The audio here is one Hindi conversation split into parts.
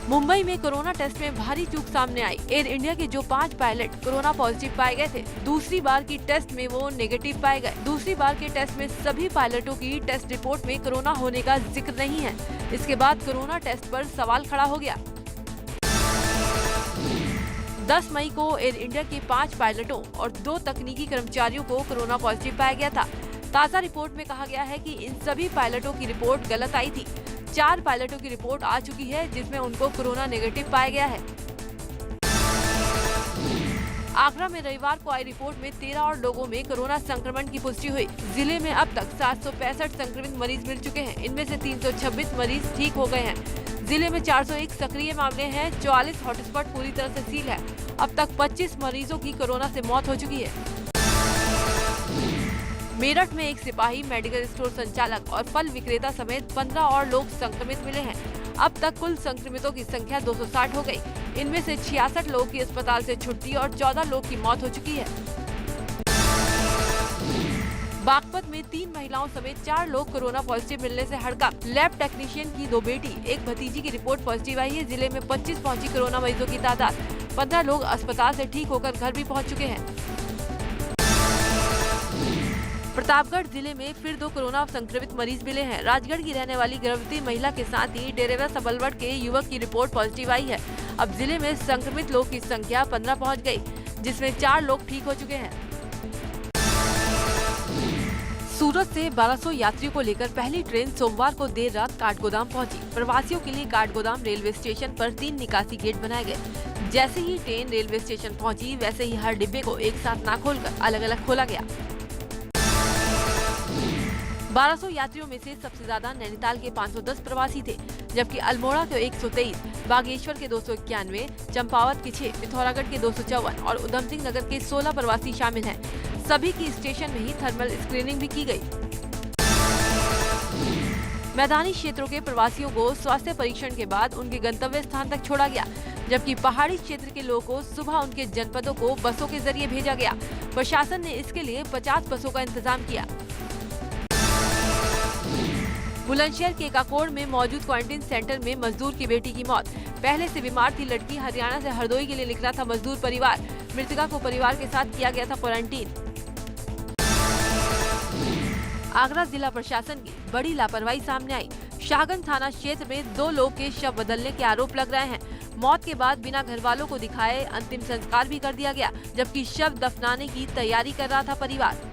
मुंबई में कोरोना टेस्ट में भारी चूक सामने आई। एयर इंडिया के जो 5 पायलट कोरोना पॉजिटिव पाए गए थे, दूसरी बार की टेस्ट में वो नेगेटिव पाए गए। दूसरी बार के टेस्ट में सभी पायलटों की टेस्ट रिपोर्ट में कोरोना होने का जिक्र नहीं है। इसके बाद कोरोना टेस्ट पर सवाल खड़ा हो गया। 10 मई को एयर इंडिया के 5 पायलटों और 2 तकनीकी कर्मचारियों को कोरोना पॉजिटिव पाया गया था। ताज़ा रिपोर्ट में कहा गया है कि इन सभी पायलटों की रिपोर्ट गलत आई थी। 4 पायलटों की रिपोर्ट आ चुकी है, जिसमें उनको कोरोना नेगेटिव पाया गया है। आगरा में रविवार को आई रिपोर्ट में 13 और लोगों में कोरोना संक्रमण की पुष्टि हुई। जिले में अब तक 765 संक्रमित मरीज मिल चुके हैं। इनमें से 326 मरीज ठीक हो गए हैं। जिले में 401 सक्रिय मामले हैं। 44 हॉटस्पॉट पूरी तरह से सील है। अब तक 25 मरीजों की कोरोना से मौत हो चुकी है। मेरठ में एक सिपाही, मेडिकल स्टोर संचालक और फल विक्रेता समेत 15 और लोग संक्रमित मिले हैं। अब तक कुल संक्रमितों की संख्या 260 हो गई। इनमें से 66 लोगों की अस्पताल से छुट्टी और 14 लोग की मौत हो चुकी है। बागपत में 3 महिलाओं समेत 4 लोग कोरोना पॉजिटिव मिलने से हड़कंप। लैब टेक्नीशियन की 2 बेटी, एक भतीजी की रिपोर्ट पॉजिटिव आई है। जिले में 25 पहुंची कोरोना मरीजों की तादाद। 15 लोग अस्पताल से ठीक होकर घर भी पहुंच चुके हैं। प्रतापगढ़ जिले में फिर 2 कोरोना संक्रमित मरीज मिले हैं। राजगढ़ की रहने वाली गर्भवती महिला के साथ ही डेरेवा सबलगढ़ के युवक की रिपोर्ट पॉजिटिव आई है। अब जिले में संक्रमित लोग की संख्या 15 पहुंच गई, जिसमें 4 लोग ठीक हो चुके हैं। सूरत से 1200 यात्रियों को लेकर पहली ट्रेन सोमवार को देर रात काठगोदाम पहुंची। प्रवासियों के लिए काठगोदाम रेलवे स्टेशन पर 3 निकासी गेट बनाए गए। जैसे ही ट्रेन रेलवे स्टेशन पहुंची, वैसे ही हर डिब्बे को एक साथ न खोलकर अलग अलग खोला गया। 1200 यात्रियों में से सबसे ज्यादा नैनीताल के 510 प्रवासी थे, जबकि अल्मोड़ा के 123, बागेश्वर के 291, चंपावत के 6, पिथौरागढ़ के 254 और उधम सिंह नगर के 16 प्रवासी शामिल हैं। सभी की स्टेशन में ही थर्मल स्क्रीनिंग भी की गई। मैदानी क्षेत्रों के प्रवासियों को स्वास्थ्य परीक्षण के बाद उनके गंतव्य स्थान तक छोड़ा गया, जबकि पहाड़ी क्षेत्र के लोगों को सुबह उनके जनपदों को बसों के जरिए भेजा गया। प्रशासन ने इसके लिए 50 बसों का इंतजाम किया। बुलंदशहर के काकोड़ में मौजूद क्वारंटीन सेंटर में मजदूर की बेटी की मौत। पहले से बीमार थी लड़की। हरियाणा से हरदोई के लिए निकला था मजदूर परिवार। मृतका को परिवार के साथ किया गया था क्वारंटीन। आगरा जिला प्रशासन की बड़ी लापरवाही सामने आई। शाहगंज थाना क्षेत्र में 2 लोग के शव बदलने के आरोप लग रहे हैं। मौत के बाद बिना घर वालों को दिखाए अंतिम संस्कार भी कर दिया गया, जबकि शव दफनाने की तैयारी कर रहा था परिवार।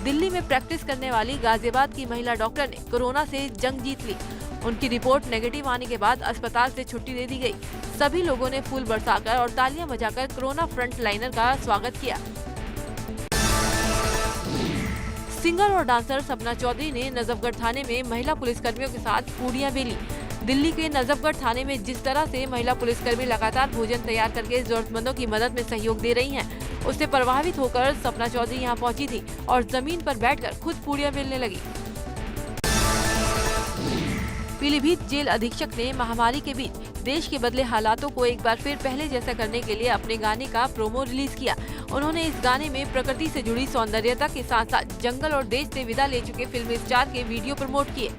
दिल्ली में प्रैक्टिस करने वाली गाजियाबाद की महिला डॉक्टर ने कोरोना से जंग जीत ली। उनकी रिपोर्ट नेगेटिव आने के बाद अस्पताल से छुट्टी दे दी गई। सभी लोगों ने फूल बरसाकर और तालियां बजाकर कोरोना फ्रंट लाइनर का स्वागत किया। सिंगर और डांसर सपना चौधरी ने नजफगढ़ थाने में महिला पुलिसकर्मियों के साथ पूड़ियां बेली। दिल्ली के नजफगढ़ थाने में जिस तरह से महिला पुलिसकर्मी लगातार भोजन तैयार करके जरूरतमंदों की मदद में सहयोग दे रही हैं, उससे प्रभावित होकर सपना चौधरी यहां पहुंची थी और जमीन पर बैठकर खुद पूड़ियां बेलने लगी। पीलीभीत जेल अधीक्षक ने महामारी के बीच देश के बदले हालातों को एक बार फिर पहले जैसा करने के लिए अपने गाने का प्रोमो रिलीज किया। उन्होंने इस गाने में प्रकृति से जुड़ी सौंदर्यता के साथ साथ जंगल और देश से विदा ले चुके फिल्मी स्टार के वीडियो प्रमोट किए।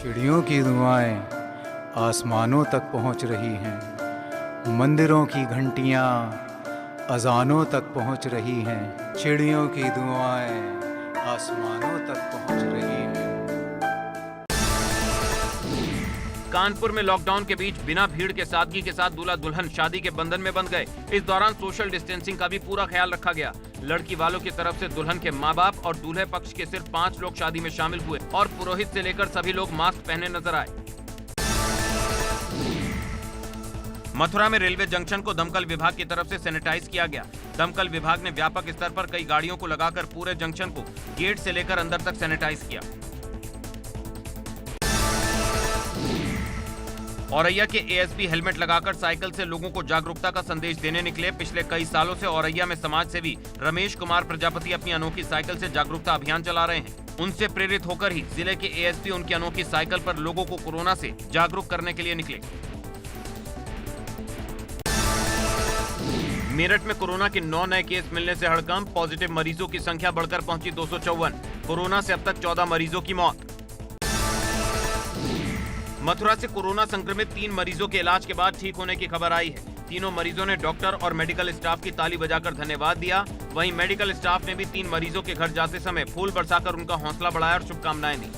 चिड़ियों की दुआएं आसमानों तक पहुंच रही हैं, मंदिरों की घंटियां अजानों तक पहुंच रही हैं। चिड़ियों की दुआएं आसमानों तक पहुंच रही हैं। कानपुर में लॉकडाउन के बीच बिना भीड़ के सादगी के साथ दूल्हा दुल्हन शादी के बंधन में बंध गए। इस दौरान सोशल डिस्टेंसिंग का भी पूरा ख्याल रखा गया। लड़की वालों की तरफ से दुल्हन के माँ बाप और दूल्हे पक्ष के सिर्फ 5 लोग शादी में शामिल हुए और पुरोहित से लेकर सभी लोग मास्क पहने नजर आए। मथुरा में रेलवे जंक्शन को दमकल विभाग की तरफ से सैनिटाइज किया गया। दमकल विभाग ने व्यापक स्तर पर कई गाड़ियों को लगाकर पूरे जंक्शन को गेट से लेकर अंदर तक सैनिटाइज किया। औरैया के एएसपी हेलमेट लगाकर साइकिल से लोगों को जागरूकता का संदेश देने निकले। पिछले कई सालों से औरैया में समाज सेवी रमेश कुमार प्रजापति अपनी अनोखी साइकिल से जागरूकता अभियान चला रहे हैं। उनसे प्रेरित होकर ही जिले के एएसपी उनकी अनोखी साइकिल पर लोगों को कोरोना से जागरूक करने के लिए निकले। मेरठ में कोरोना के 9 नए केस मिलने से हड़कंप। पॉजिटिव मरीजों की संख्या बढ़कर पहुंची 254। कोरोना से अब तक 14 मरीजों की मौत। मथुरा से कोरोना संक्रमित 3 मरीजों के इलाज के बाद ठीक होने की खबर आई है। तीनों मरीजों ने डॉक्टर और मेडिकल स्टाफ की ताली बजाकर धन्यवाद दिया। वहीं मेडिकल स्टाफ ने भी 3 मरीजों के घर जाते समय फूल बरसाकर उनका हौसला बढ़ाया और शुभकामनाएं दी।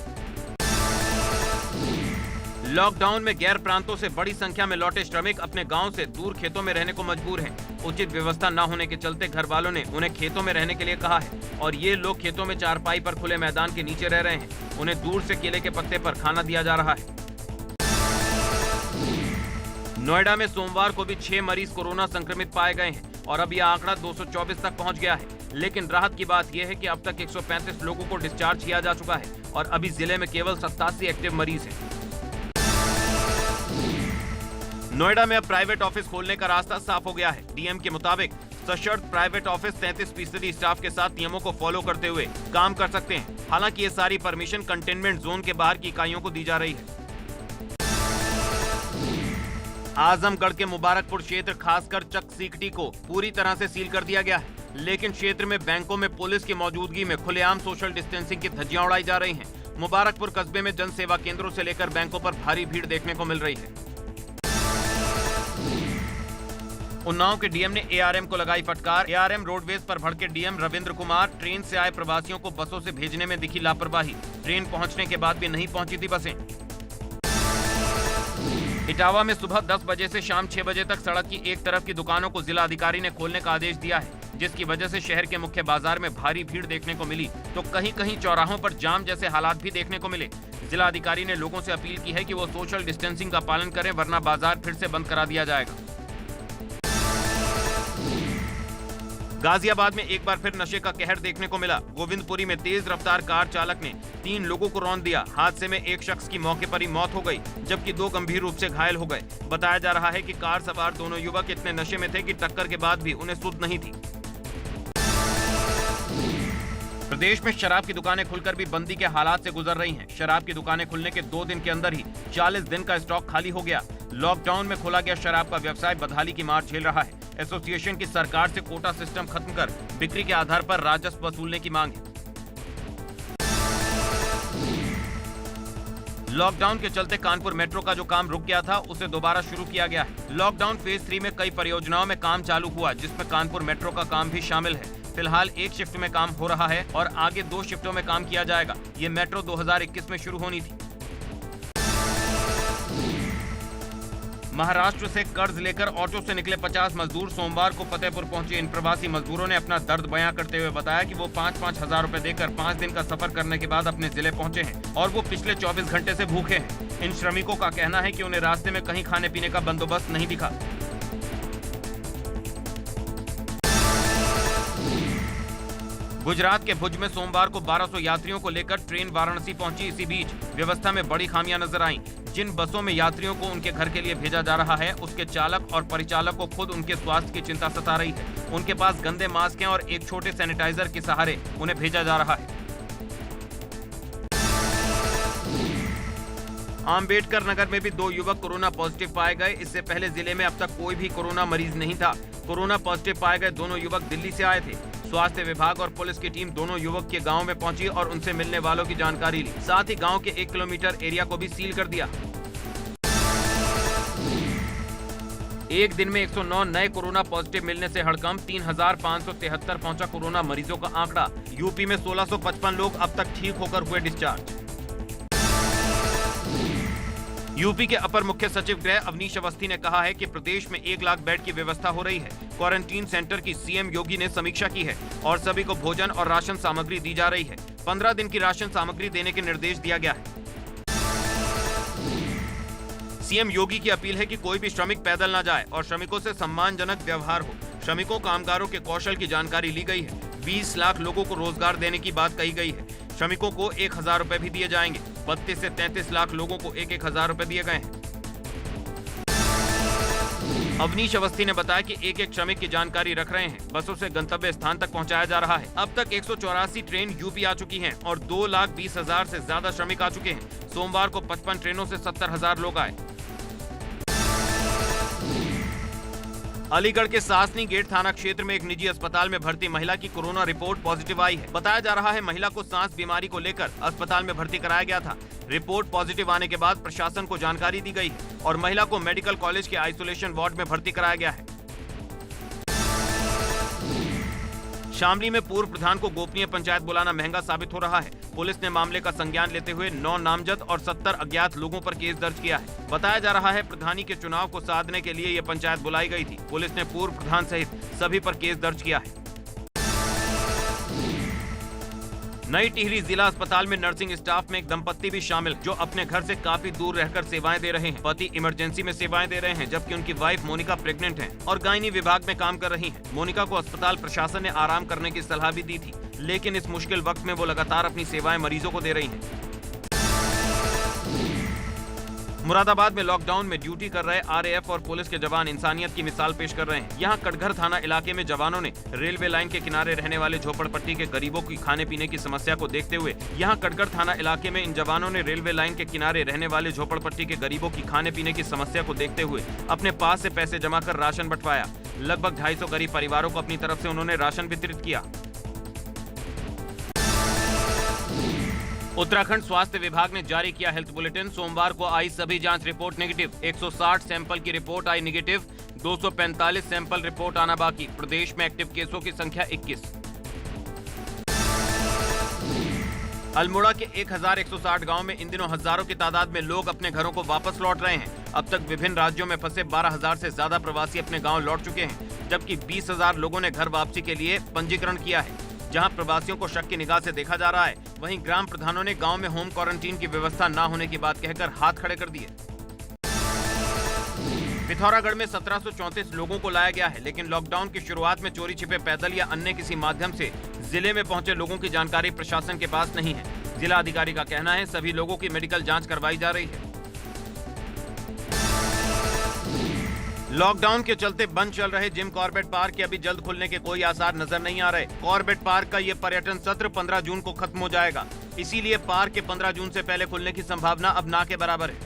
लॉकडाउन में गैर प्रांतों से बड़ी संख्या में लौटे श्रमिक अपने गांव से दूर खेतों में रहने को मजबूर हैं। उचित व्यवस्था न होने के चलते घर वालों ने उन्हें खेतों में रहने के लिए कहा है और ये लोग खेतों में चारपाई पर खुले मैदान के नीचे रह रहे हैं। उन्हें दूर से केले के पत्ते पर खाना दिया जा रहा है। नोएडा में सोमवार को भी 6 मरीज कोरोना संक्रमित पाए गए हैं और अब यह आंकड़ा 224 तक पहुंच गया है। लेकिन राहत की बात यह है कि अब तक 135 लोगों को डिस्चार्ज किया जा चुका है और अभी जिले में केवल 87 एक्टिव मरीज हैं। नोएडा में अब प्राइवेट ऑफिस खोलने का रास्ता साफ हो गया है। डीएम के मुताबिक सशर्त प्राइवेट ऑफिस 33% स्टाफ के साथ नियमों को फॉलो करते हुए काम कर सकते हैं। हालांकि ये सारी परमिशन कंटेनमेंट जोन के बाहर की इकाइयों को दी जा रही है। आजमगढ़ के मुबारकपुर क्षेत्र खासकर चक सीकटी को पूरी तरह से सील कर दिया गया है, लेकिन क्षेत्र में बैंकों में पुलिस की मौजूदगी में खुलेआम सोशल डिस्टेंसिंग की धज्जियां उड़ाई जा रही हैं। मुबारकपुर कस्बे में जन सेवा केंद्रों से लेकर बैंकों पर भारी भीड़ देखने को मिल रही है। उन्नाव के डीएम ने एआरएम को लगाई फटकार। एआरएम रोडवेज पर भड़के डीएम रविंद्र कुमार। ट्रेन से आए प्रवासियों को बसों से भेजने में दिखी लापरवाही। ट्रेन पहुंचने के बाद भी नहीं पहुंची थी बसें। इटावा में सुबह 10 बजे से शाम 6 बजे तक सड़क की एक तरफ की दुकानों को जिला अधिकारी ने खोलने का आदेश दिया है, जिसकी वजह से शहर के मुख्य बाजार में भारी भीड़ देखने को मिली तो कहीं कहीं चौराहों पर जाम जैसे हालात भी देखने को मिले। जिला अधिकारी ने लोगों से अपील की है कि वो सोशल डिस्टेंसिंग का पालन करें, वरना बाजार फिर से बंद करा दिया जाएगा। गाजियाबाद में एक बार फिर नशे का कहर देखने को मिला। गोविंदपुरी में तेज रफ्तार कार चालक ने 3 लोगों को रौंद दिया। हादसे में एक शख्स की मौके पर ही मौत हो गई, जबकि 2 गंभीर रूप से घायल हो गए। बताया जा रहा है कि कार सवार दोनों युवक इतने नशे में थे कि टक्कर के बाद भी उन्हें सुध नहीं थी। प्रदेश में शराब की दुकानें खुलकर भी बंदी के हालात से गुजर रही हैं। शराब की दुकानें खुलने के 2 दिन के अंदर ही 40 दिन का स्टॉक खाली हो गया। लॉकडाउन में खोला गया शराब का व्यवसाय बदहाली की मार झेल रहा है। एसोसिएशन की सरकार से कोटा सिस्टम खत्म कर बिक्री के आधार पर राजस्व वसूलने की मांग है। लॉकडाउन के चलते कानपुर मेट्रो का जो काम रुक गया था उसे दोबारा शुरू किया गया है। लॉकडाउन फेज 3 में कई परियोजनाओं में काम चालू हुआ, जिसमें कानपुर मेट्रो का काम भी शामिल है। फिलहाल एक शिफ्ट में काम हो रहा है और आगे 2 शिफ्टों में काम किया जाएगा। ये मेट्रो 2021 में शुरू होनी थी। महाराष्ट्र से कर्ज लेकर ऑटो से निकले 50 मजदूर सोमवार को फतेहपुर पहुंचे। इन प्रवासी मजदूरों ने अपना दर्द बयां करते हुए बताया कि वो 5-5 हजार रुपए देकर 5 दिन का सफर करने के बाद अपने जिले पहुंचे हैं और वो पिछले 24 घंटे से भूखे हैं। इन श्रमिकों का कहना है कि उन्हें रास्ते में कहीं खाने पीने का बंदोबस्त नहीं दिखा। गुजरात के भुज में सोमवार को 1200 यात्रियों को लेकर ट्रेन वाराणसी पहुंची। इसी बीच व्यवस्था में बड़ी खामियां नजर आईं। जिन बसों में यात्रियों को उनके घर के लिए भेजा जा रहा है, उसके चालक और परिचालक को खुद उनके स्वास्थ्य की चिंता सता रही है। उनके पास गंदे मास्क हैं और एक छोटे सैनिटाइजर के सहारे उन्हें भेजा जा रहा है। अम्बेडकर नगर में भी 2 युवक कोरोना पॉजिटिव पाए गए। इससे पहले जिले में अब तक कोई भी कोरोना मरीज नहीं था। कोरोना पॉजिटिव पाए गए दोनों युवक दिल्ली से आए थे। स्वास्थ्य विभाग और पुलिस की टीम दोनों युवक के गांव में पहुंची और उनसे मिलने वालों की जानकारी ली। साथ ही गांव के 1 किलोमीटर एरिया को भी सील कर दिया। एक दिन में 109 नए कोरोना पॉजिटिव मिलने से हड़कंप 3573 पहुंचा कोरोना मरीजों का आंकड़ा। यूपी में 1655 लोग अब तक ठीक होकर हुए डिस्चार्ज। यूपी के अपर मुख्य सचिव गृह अवनीश अवस्थी ने कहा है कि प्रदेश में 1 लाख बेड की व्यवस्था हो रही है। क्वारंटीन सेंटर की सीएम योगी ने समीक्षा की है और सभी को भोजन और राशन सामग्री दी जा रही है। 15 दिन की राशन सामग्री देने के निर्देश दिया गया है। सीएम योगी की अपील है कि कोई भी श्रमिक पैदल न जाए और श्रमिकों से सम्मानजनक व्यवहार हो। श्रमिकों कामगारों के कौशल की जानकारी ली गई है। 20 लाख लोगों को रोजगार देने की बात कही गई है। श्रमिकों को 1000 रुपए भी दिए जाएंगे। 32 से 33 लाख लोगों को 1000 रुपए दिए गए हैं। अवनीश अवस्थी ने बताया कि एक श्रमिक की जानकारी रख रहे हैं। बसों से गंतव्य स्थान तक पहुंचाया जा रहा है। अब तक 184 ट्रेन यूपी आ चुकी हैं और 2,20,000 से ज्यादा श्रमिक आ चुके हैं। सोमवार को 55 ट्रेनों से 70,000 लोग आए। अलीगढ़ के सासनी गेट थाना क्षेत्र में एक निजी अस्पताल में भर्ती महिला की कोरोना रिपोर्ट पॉजिटिव आई है। बताया जा रहा है महिला को सांस बीमारी को लेकर अस्पताल में भर्ती कराया गया था। रिपोर्ट पॉजिटिव आने के बाद प्रशासन को जानकारी दी गई है और महिला को मेडिकल कॉलेज के आइसोलेशन वार्ड में भर्ती कराया गया है। शामली में पूर्व प्रधान को गोपनीय पंचायत बुलाना महंगा साबित हो रहा है। पुलिस ने मामले का संज्ञान लेते हुए 9 नामजद और 70 अज्ञात लोगों पर केस दर्ज किया है। बताया जा रहा है प्रधानी के चुनाव को साधने के लिए ये पंचायत बुलाई गई थी। पुलिस ने पूर्व प्रधान सहित सभी पर केस दर्ज किया है। नई टिहरी जिला अस्पताल में नर्सिंग स्टाफ में एक दंपत्ति भी शामिल, जो अपने घर से काफी दूर रहकर सेवाएं दे रहे हैं। पति इमरजेंसी में सेवाएं दे रहे हैं, जबकि उनकी वाइफ मोनिका प्रेग्नेंट हैं और गायनी विभाग में काम कर रही हैं। मोनिका को अस्पताल प्रशासन ने आराम करने की सलाह भी दी थी, लेकिन इस मुश्किल वक्त में वो लगातार अपनी सेवाएं मरीजों को दे रही हैं। मुरादाबाद में लॉकडाउन में ड्यूटी कर रहे आरएएफ और पुलिस के जवान इंसानियत की मिसाल पेश कर रहे हैं। यहाँ कटघर थाना इलाके में जवानों ने रेलवे लाइन के किनारे रहने वाले झोपड़पट्टी के गरीबों की खाने पीने की समस्या को देखते हुए इन जवानों ने रेलवे लाइन के किनारे रहने वाले झोपड़पट्टी के गरीबों की खाने पीने की समस्या को देखते हुए अपने पास से पैसे जमा कर राशन बंटवाया। लगभग 250 गरीब परिवारों को अपनी तरफ से उन्होंने राशन वितरित किया। उत्तराखंड स्वास्थ्य विभाग ने जारी किया हेल्थ बुलेटिन। सोमवार को आई सभी जांच रिपोर्ट नेगेटिव। 160 सैंपल की रिपोर्ट आई नेगेटिव। 245 सैंपल रिपोर्ट आना बाकी। प्रदेश में एक्टिव केसों की संख्या 21। अल्मोड़ा के 1160 गांव में इन दिनों हजारों की तादाद में लोग अपने घरों को वापस लौट रहे हैं। अब तक विभिन्न राज्यों में फंसे 12,000 से ज्यादा प्रवासी अपने गांव लौट चुके हैं, जबकि 20,000 लोगों ने घर वापसी के लिए पंजीकरण किया है। जहां प्रवासियों को शक की निगाह से देखा जा रहा है, वहीं ग्राम प्रधानों ने गांव में होम क्वारंटीन की व्यवस्था न होने की बात कहकर हाथ खड़े कर दिए। पिथौरागढ़ में 1734 लोगों को लाया गया है, लेकिन लॉकडाउन की शुरुआत में चोरी छिपे पैदल या अन्य किसी माध्यम से जिले में पहुंचे लोगों की जानकारी प्रशासन के पास नहीं है। जिला अधिकारी का कहना है सभी लोगों की मेडिकल जांच करवाई जा रही है। लॉकडाउन के चलते बंद चल रहे जिम कॉर्बेट पार्क के अभी जल्द खुलने के कोई आसार नजर नहीं आ रहे। कॉर्बेट पार्क का ये पर्यटन सत्र 15 जून को खत्म हो जाएगा, इसीलिए पार्क के 15 जून से पहले खुलने की संभावना अब ना के बराबर है।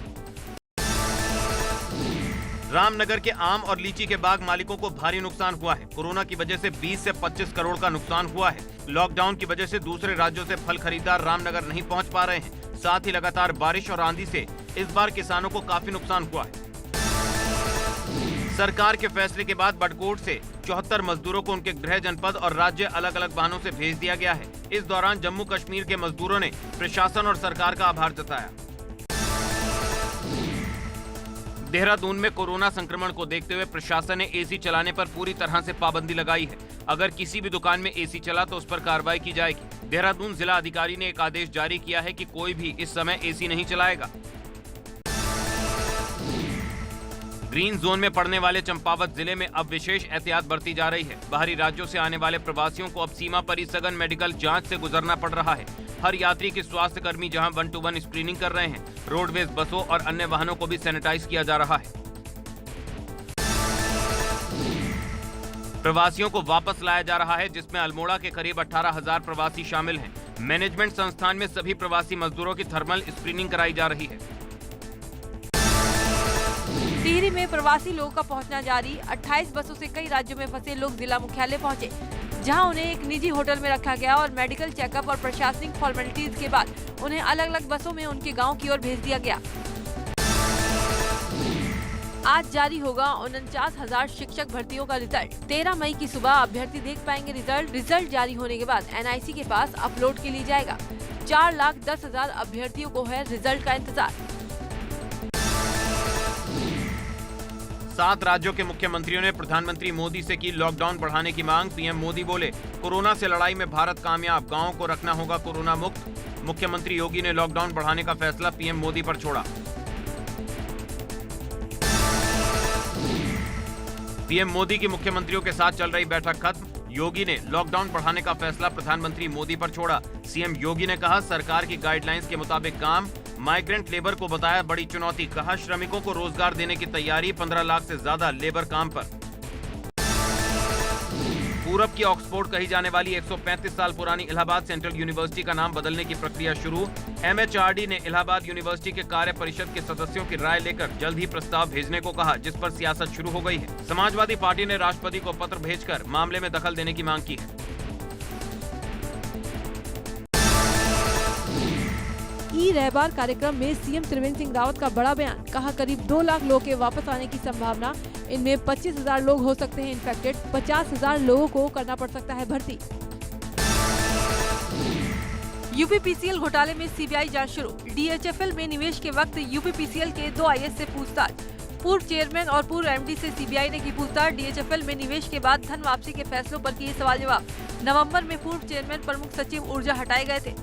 रामनगर के आम और लीची के बाग मालिकों को भारी नुकसान हुआ है। कोरोना की वजह से 20 से 25 करोड़ का नुकसान हुआ है। लॉकडाउन की वजह से दूसरे राज्यों से फल खरीदार रामनगर नहीं पहुंच पा रहे हैं। साथ ही लगातार बारिश और आंधी से इस बार किसानों को काफी नुकसान हुआ है। सरकार के फैसले के बाद बडकोट से 74 मजदूरों को उनके गृह जनपद और राज्य अलग अलग वाहनों से भेज दिया गया है। इस दौरान जम्मू कश्मीर के मजदूरों ने प्रशासन और सरकार का आभार जताया। देहरादून में कोरोना संक्रमण को देखते हुए प्रशासन ने एसी चलाने पर पूरी तरह से पाबंदी लगाई है। अगर किसी भी दुकान में एसी चला तो उस पर कार्रवाई की जाएगी। देहरादून जिला अधिकारी ने एक आदेश जारी किया है कि कोई भी इस समय एसी नहीं चलाएगा। ग्रीन जोन में पड़ने वाले चंपावत जिले में अब विशेष एहतियात बरती जा रही है। बाहरी राज्यों से आने वाले प्रवासियों को अब सीमा पर ही सघन मेडिकल जांच से गुजरना पड़ रहा है। हर यात्री की स्वास्थ्य कर्मी जहां 1-to-1 स्क्रीनिंग कर रहे हैं, रोडवेज बसों और अन्य वाहनों को भी सैनिटाइज किया जा रहा है। प्रवासियों को वापस लाया जा रहा है, जिसमें अल्मोड़ा के करीब 18,000 प्रवासी शामिल हैं। मैनेजमेंट संस्थान में सभी प्रवासी मजदूरों की थर्मल स्क्रीनिंग कराई जा रही है। टिहरी में प्रवासी लोगों का पहुंचना जारी। 28 बसों से कई राज्यों में फंसे लोग जिला मुख्यालय पहुंचे, जहां उन्हें एक निजी होटल में रखा गया और मेडिकल चेकअप और प्रशासनिक फॉर्मेलिटीज के बाद उन्हें अलग अलग बसों में उनके गांव की ओर भेज दिया गया। आज जारी होगा 49,000 शिक्षक भर्तियों का रिजल्ट। 13 मई की सुबह अभ्यर्थी देख पाएंगे रिजल्ट जारी होने के बाद एनआईसी के पास अपलोड के लिए जाएगा। 4,10,000 अभ्यर्थियों को है रिजल्ट का इंतजार। 7 राज्यों के मुख्यमंत्रियों ने प्रधानमंत्री मोदी से की लॉकडाउन बढ़ाने की मांग। पीएम मोदी बोले, कोरोना से लड़ाई में भारत कामयाब, गांवों को रखना होगा कोरोना मुक्त। मुख्यमंत्री योगी ने लॉकडाउन बढ़ाने का फैसला पीएम मोदी पर छोड़ा। पीएम मोदी की मुख्यमंत्रियों के साथ चल रही बैठक खत्म। योगी ने लॉकडाउन बढ़ाने का फैसला प्रधानमंत्री मोदी पर छोड़ा। सीएम योगी ने कहा, सरकार की गाइडलाइंस के मुताबिक काम। माइग्रेंट लेबर को बताया बड़ी चुनौती। कहा, श्रमिकों को रोजगार देने की तैयारी। 15 लाख से ज्यादा लेबर काम पर। पूरब की ऑक्सफोर्ड कही जाने वाली 135 साल पुरानी इलाहाबाद सेंट्रल यूनिवर्सिटी का नाम बदलने की प्रक्रिया शुरू। MHRD ने इलाहाबाद यूनिवर्सिटी के कार्य परिषद के सदस्यों की राय लेकर जल्द ही प्रस्ताव भेजने को कहा, जिस पर सियासत शुरू हो गई है। समाजवादी पार्टी ने राष्ट्रपति को पत्र भेजकर मामले में दखल देने की मांग की है। रहबार कार्यक्रम में सीएम त्रिवेंद्र सिंह रावत का बड़ा बयान, कहा करीब 2 लाख लोगों के वापस आने की संभावना, इनमें 25,000 लोग हो सकते हैं इन्फेक्टेड, 50,000 लोगों को करना पड़ सकता है भर्ती। यूपीपीसीएल घोटाले में सीबीआई जांच शुरू। DHFL में निवेश के वक्त यूपीपीसीएल के 2 IAS से पूछताछ। पूर्व चेयरमैन और पूर्व MD से सीबीआई ने की पूछताछ। DHFL में निवेश के बाद धन वापसी के फैसलों पर किए सवाल जवाब। नवंबर में पूर्व चेयरमैन प्रमुख सचिव ऊर्जा हटाए गए थे।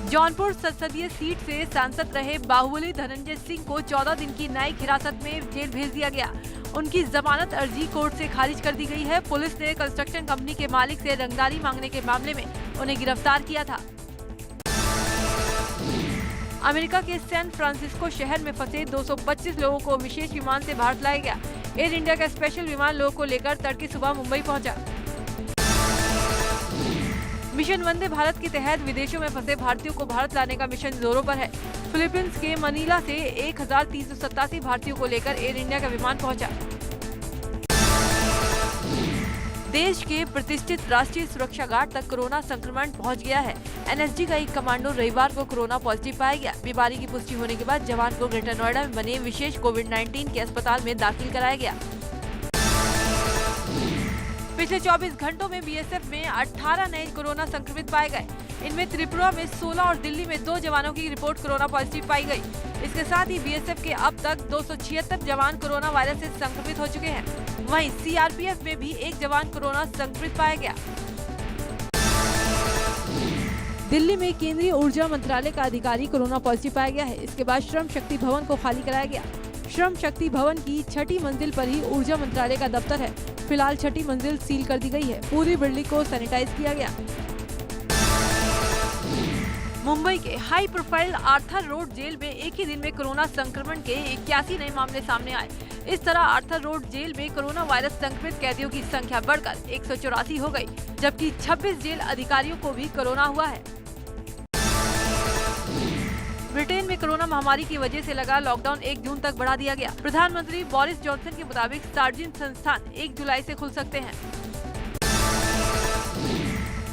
जौनपुर संसदीय सीट से सांसद रहे बाहुबली धनंजय सिंह को 14 दिन की न्यायिक हिरासत में जेल भेज दिया गया। उनकी जमानत अर्जी कोर्ट से खारिज कर दी गई है। पुलिस ने कंस्ट्रक्शन कंपनी के मालिक से रंगदारी मांगने के मामले में उन्हें गिरफ्तार किया था। अमेरिका के सैन फ्रांसिस्को शहर में फंसे 225 लोगों को विशेष विमान से भारत लाया गया। एयर इंडिया का स्पेशल विमान लोगों को लेकर तड़के सुबह मुंबई पहुंचा। मिशन वंदे भारत के तहत विदेशों में फंसे भारतीयों को भारत लाने का मिशन जोरों पर है। फिलीपींस के मनीला से 1387 भारतीयों को लेकर एयर इंडिया का विमान पहुंचा। देश के प्रतिष्ठित राष्ट्रीय सुरक्षा गार्ड तक कोरोना संक्रमण पहुंच गया है। NSG का एक कमांडो रविवार को कोरोना पॉजिटिव पाया गया। बीमारी की पुष्टि होने के बाद जवान को ग्रेटर नोएडा में बने विशेष कोविड-19 के अस्पताल में दाखिल कराया गया। पिछले 24 घंटों में BSF में 18 नए कोरोना संक्रमित पाए गए। इनमें त्रिपुरा में 16 और दिल्ली में 2 जवानों की रिपोर्ट कोरोना पॉजिटिव पाई गई। इसके साथ ही BSF के अब तक 276 जवान कोरोना वायरस से संक्रमित हो चुके हैं। वहीं CRPF में भी 1 जवान कोरोना संक्रमित पाया गया। दिल्ली में केंद्रीय ऊर्जा मंत्रालय का अधिकारी कोरोना पॉजिटिव पाया गया है। इसके बाद श्रम शक्ति भवन को खाली कराया गया। श्रम शक्ति भवन की 6ठी मंजिल पर ही ऊर्जा मंत्रालय का दफ्तर है। फिलहाल 6ठी मंजिल सील कर दी गई है। पूरी बिल्डिंग को सैनिटाइज किया गया। मुंबई के high profile Arthur Road jail में एक ही दिन में कोरोना संक्रमण के 81 नए मामले सामने आए। इस तरह आर्थर रोड जेल में कोरोना वायरस संक्रमित कैदियों की संख्या बढ़कर 184 हो गई, जबकि 26 जेल अधिकारियों को भी कोरोना हुआ है। ब्रिटेन में कोरोना महामारी की वजह से लगा लॉकडाउन 1 जून तक बढ़ा दिया गया। प्रधानमंत्री बोरिस जॉनसन के मुताबिक सार्वजनिक संस्थान 1 जुलाई से खुल सकते हैं।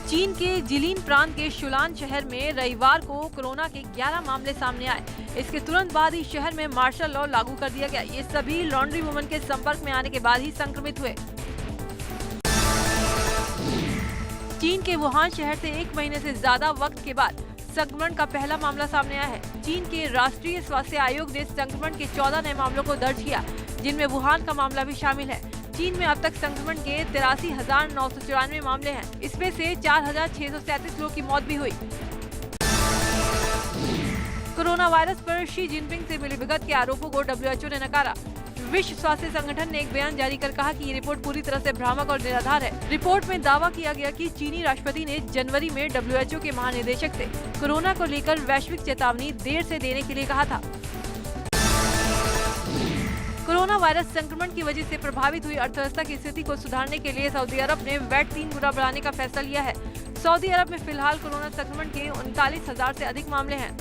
चीन के जिलिन प्रांत के शुलान शहर में रविवार को कोरोना के 11 मामले सामने आए। इसके तुरंत बाद ही शहर में मार्शल लॉ लागू कर दिया गया। ये सभी लॉन्ड्री वुमन के संपर्क में आने के बाद ही संक्रमित हुए। चीन के वुहान शहर से 1 महीने से ज्यादा वक्त के बाद संक्रमण का पहला मामला सामने आया है। चीन के राष्ट्रीय स्वास्थ्य आयोग ने संक्रमण के 14 नए मामलों को दर्ज किया, जिनमें वुहान का मामला भी शामिल है। चीन में अब तक संक्रमण के 83,994 मामले हैं। इसमें से 4,637 लोगों की मौत भी हुई। कोरोना वायरस पर शी जिनपिंग से मिली विगत के आरोपों को WHO ने नकारा। विश्व स्वास्थ्य संगठन ने एक बयान जारी कर कहा कि ये रिपोर्ट पूरी तरह से भ्रामक और निराधार है। रिपोर्ट में दावा किया गया कि चीनी राष्ट्रपति ने जनवरी में WHO के महानिदेशक से कोरोना को लेकर वैश्विक चेतावनी देर से देने के लिए कहा था। कोरोना वायरस संक्रमण की वजह से प्रभावित हुई अर्थव्यवस्था की स्थिति को सुधारने के लिए सऊदी अरब ने वैट 3 गुना बढ़ाने का फैसला लिया है। सऊदी अरब में फिलहाल कोरोना संक्रमण के 39,000 से अधिक मामले हैं।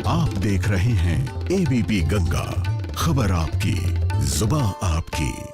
आप देख रहे हैं ABP गंगा, खबर आपकी, जुबान आपकी।